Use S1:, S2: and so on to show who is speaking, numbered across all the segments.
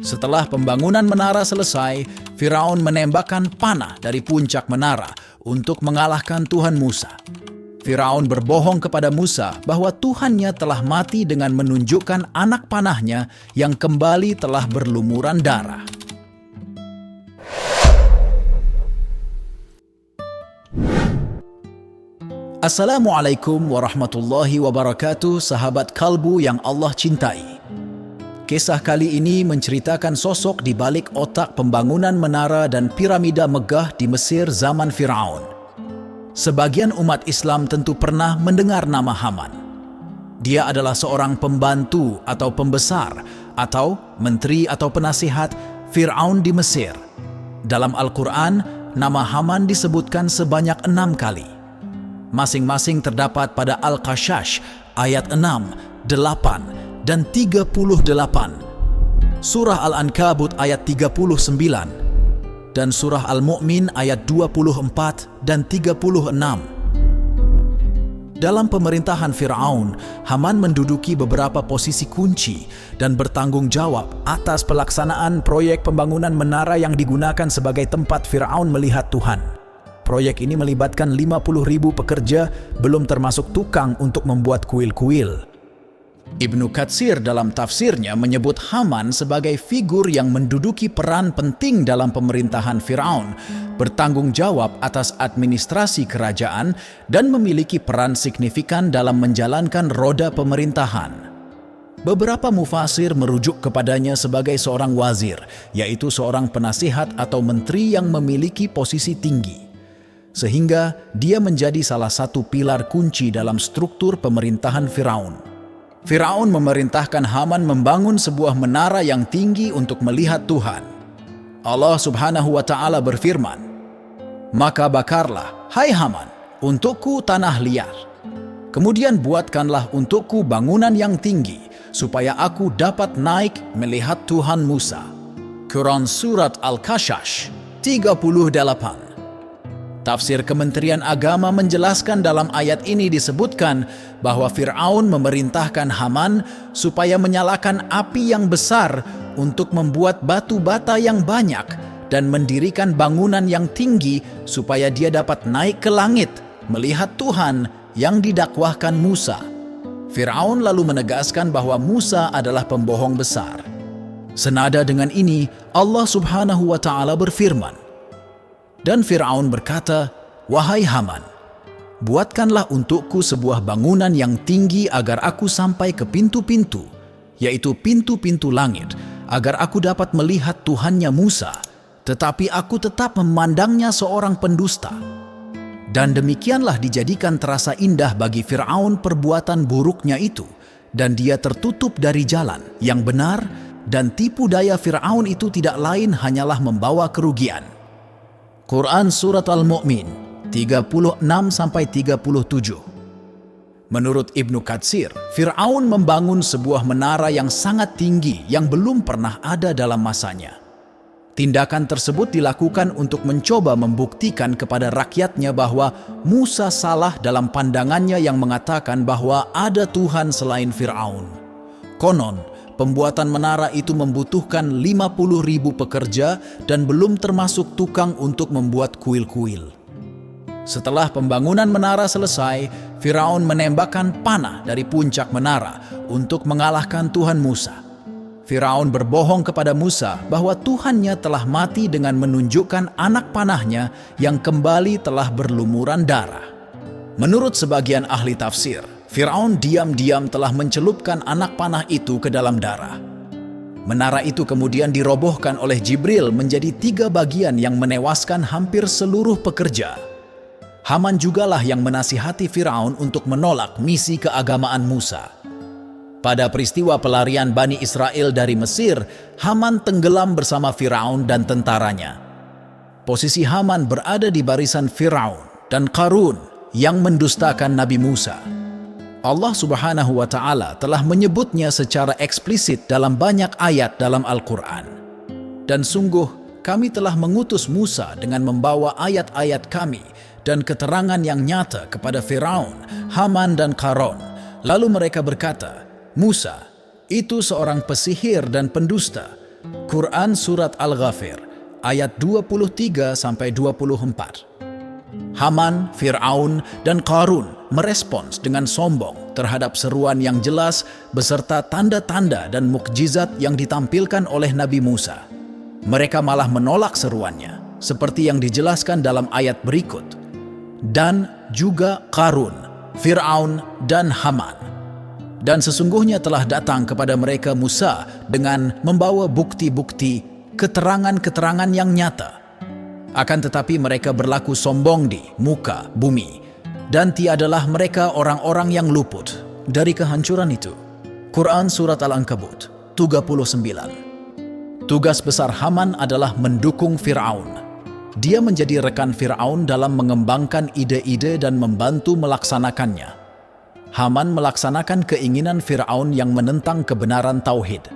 S1: Setelah pembangunan menara selesai, Firaun menembakkan panah dari puncak menara untuk mengalahkan Tuhan Musa. Firaun berbohong kepada Musa bahwa Tuhannya telah mati dengan menunjukkan anak panahnya yang kembali telah berlumuran darah. Assalamualaikum warahmatullahi wabarakatuh, sahabat kalbu yang Allah cintai. Kisah kali ini menceritakan sosok di balik otak pembangunan menara dan piramida megah di Mesir zaman Firaun. Sebagian umat Islam tentu pernah mendengar nama Haman. Dia adalah seorang pembantu atau pembesar atau menteri atau penasihat Firaun di Mesir. Dalam Al-Quran, nama Haman disebutkan sebanyak 6 kali. Masing-masing terdapat pada Al-Qashash ayat 6, 8, dan 38, Surah Al-Ankabut ayat 39, dan Surah Al-Mu'min ayat 24 dan 36. Dalam pemerintahan Firaun, Haman menduduki beberapa posisi kunci dan bertanggung jawab atas pelaksanaan proyek pembangunan menara yang digunakan sebagai tempat Firaun melihat Tuhan. Proyek ini melibatkan 50.000 pekerja, belum termasuk tukang untuk membuat kuil-kuil. Ibnu Katsir dalam tafsirnya menyebut Haman sebagai figur yang menduduki peran penting dalam pemerintahan Firaun, bertanggung jawab atas administrasi kerajaan, dan memiliki peran signifikan dalam menjalankan roda pemerintahan. Beberapa mufasir merujuk kepadanya sebagai seorang wazir, yaitu seorang penasihat atau menteri yang memiliki posisi tinggi, sehingga dia menjadi salah satu pilar kunci dalam struktur pemerintahan Firaun. Firaun memerintahkan Haman membangun sebuah menara yang tinggi untuk melihat Tuhan. Allah Subhanahu wa Ta'ala berfirman, "Maka bakarlah, hai Haman, untukku tanah liar. Kemudian buatkanlah untukku bangunan yang tinggi, supaya aku dapat naik melihat Tuhan Musa." Quran Surat Al-Qashash 38. Tafsir Kementerian Agama menjelaskan dalam ayat ini disebutkan bahwa Firaun memerintahkan Haman supaya menyalakan api yang besar untuk membuat batu bata yang banyak dan mendirikan bangunan yang tinggi supaya dia dapat naik ke langit melihat Tuhan yang didakwahkan Musa. Firaun lalu menegaskan bahwa Musa adalah pembohong besar. Senada dengan ini, Allah Subhanahu wa Ta'ala berfirman, dan Firaun berkata, "Wahai Haman, buatkanlah untukku sebuah bangunan yang tinggi agar aku sampai ke pintu-pintu, yaitu pintu-pintu langit, agar aku dapat melihat Tuhannya Musa, tetapi aku tetap memandangnya seorang pendusta." Dan demikianlah dijadikan terasa indah bagi Firaun perbuatan buruknya itu, dan dia tertutup dari jalan yang benar, dan tipu daya Firaun itu tidak lain hanyalah membawa kerugian. Quran Surat Al-Mu'min 36-37. Menurut Ibnu Katsir, Firaun membangun sebuah menara yang sangat tinggi yang belum pernah ada dalam masanya. Tindakan tersebut dilakukan untuk mencoba membuktikan kepada rakyatnya bahwa Musa salah dalam pandangannya yang mengatakan bahwa ada Tuhan selain Firaun. Konon, pembuatan menara itu membutuhkan 50.000 pekerja dan belum termasuk tukang untuk membuat kuil-kuil. Setelah pembangunan menara selesai, Firaun menembakkan panah dari puncak menara untuk mengalahkan Tuhan Musa. Firaun berbohong kepada Musa bahwa Tuhannya telah mati dengan menunjukkan anak panahnya yang kembali telah berlumuran darah. Menurut sebagian ahli tafsir, Firaun diam-diam telah mencelupkan anak panah itu ke dalam darah. Menara itu kemudian dirobohkan oleh Jibril menjadi 3 bagian yang menewaskan hampir seluruh pekerja. Haman jugalah yang menasihati Firaun untuk menolak misi keagamaan Musa. Pada peristiwa pelarian Bani Israel dari Mesir, Haman tenggelam bersama Firaun dan tentaranya. Posisi Haman berada di barisan Firaun dan Qarun yang mendustakan Nabi Musa. Allah Subhanahu wa Ta'ala telah menyebutnya secara eksplisit dalam banyak ayat dalam Al-Quran. Dan sungguh, kami telah mengutus Musa dengan membawa ayat-ayat kami dan keterangan yang nyata kepada Firaun, Haman, dan Qarun. Lalu mereka berkata, "Musa, itu seorang pesihir dan pendusta. Quran Surat Al-Ghafir, ayat 23-24. Haman, Fir'aun, dan Qarun merespons dengan sombong terhadap seruan yang jelas beserta tanda-tanda dan mukjizat yang ditampilkan oleh Nabi Musa. Mereka malah menolak seruannya, seperti yang dijelaskan dalam ayat berikut. Dan juga Qarun, Fir'aun, dan Haman. Dan sesungguhnya telah datang kepada mereka Musa dengan membawa bukti-bukti, keterangan-keterangan yang nyata. Akan tetapi mereka berlaku sombong di muka bumi, dan tiadalah mereka orang-orang yang luput dari kehancuran itu. Quran Surat Al-Ankabut 39. Tugas besar Haman adalah mendukung Fir'aun. Dia menjadi rekan Fir'aun dalam mengembangkan ide-ide dan membantu melaksanakannya. Haman melaksanakan keinginan Fir'aun yang menentang kebenaran tauhid.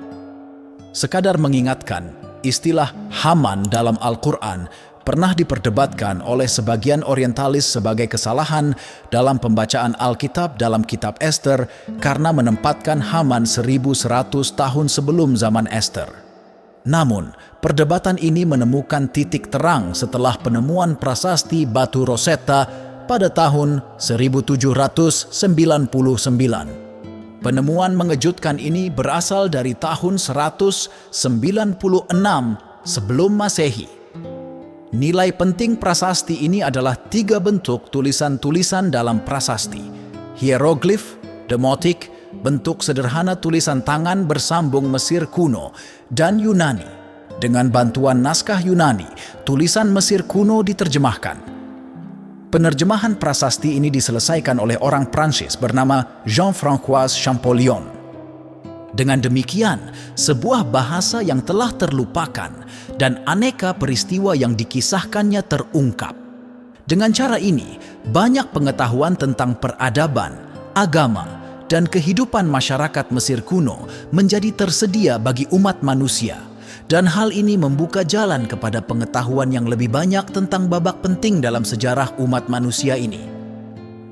S1: Sekadar mengingatkan, istilah Haman dalam Al-Quran pernah diperdebatkan oleh sebagian orientalis sebagai kesalahan dalam pembacaan Alkitab dalam kitab Ester karena menempatkan Haman 1100 tahun sebelum zaman Ester. Namun, perdebatan ini menemukan titik terang setelah penemuan prasasti batu Rosetta pada tahun 1799. Penemuan mengejutkan ini berasal dari tahun 196 sebelum Masehi. Nilai penting prasasti ini adalah 3 bentuk tulisan-tulisan dalam prasasti: hieroglif, demotik, bentuk sederhana tulisan tangan bersambung Mesir kuno, dan Yunani. Dengan bantuan naskah Yunani, tulisan Mesir kuno diterjemahkan. Penerjemahan prasasti ini diselesaikan oleh orang Prancis bernama Jean-François Champollion. Dengan demikian, sebuah bahasa yang telah terlupakan dan aneka peristiwa yang dikisahkannya terungkap. Dengan cara ini, banyak pengetahuan tentang peradaban, agama, dan kehidupan masyarakat Mesir kuno menjadi tersedia bagi umat manusia. Dan hal ini membuka jalan kepada pengetahuan yang lebih banyak tentang babak penting dalam sejarah umat manusia ini.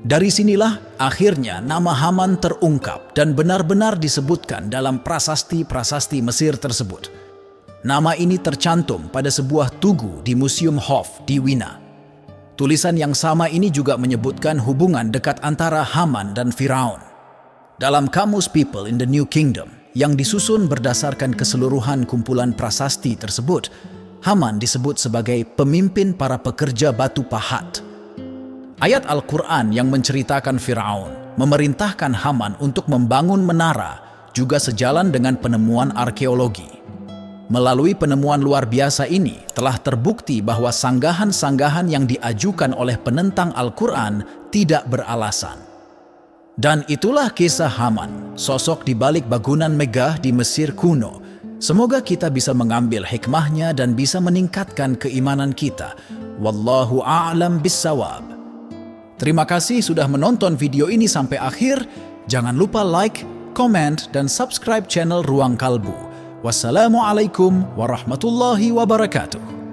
S1: Dari sinilah akhirnya nama Haman terungkap dan benar-benar disebutkan dalam prasasti-prasasti Mesir tersebut. Nama ini tercantum pada sebuah tugu di Museum Hof di Wina. Tulisan yang sama ini juga menyebutkan hubungan dekat antara Haman dan Firaun. Dalam Kamus People in the New Kingdom, yang disusun berdasarkan keseluruhan kumpulan prasasti tersebut, Haman disebut sebagai pemimpin para pekerja batu pahat. Ayat Al-Quran yang menceritakan Firaun memerintahkan Haman untuk membangun menara juga sejalan dengan penemuan arkeologi. Melalui penemuan luar biasa ini telah terbukti bahwa sanggahan-sanggahan yang diajukan oleh penentang Al-Quran tidak beralasan. Dan itulah kisah Haman, sosok di balik bangunan megah di Mesir kuno. Semoga kita bisa mengambil hikmahnya dan bisa meningkatkan keimanan kita. Wallahu a'lam bissawab. Terima kasih sudah menonton video ini sampai akhir. Jangan lupa like, comment, dan subscribe channel Ruang Kalbu. Wassalamualaikum warahmatullahi wabarakatuh.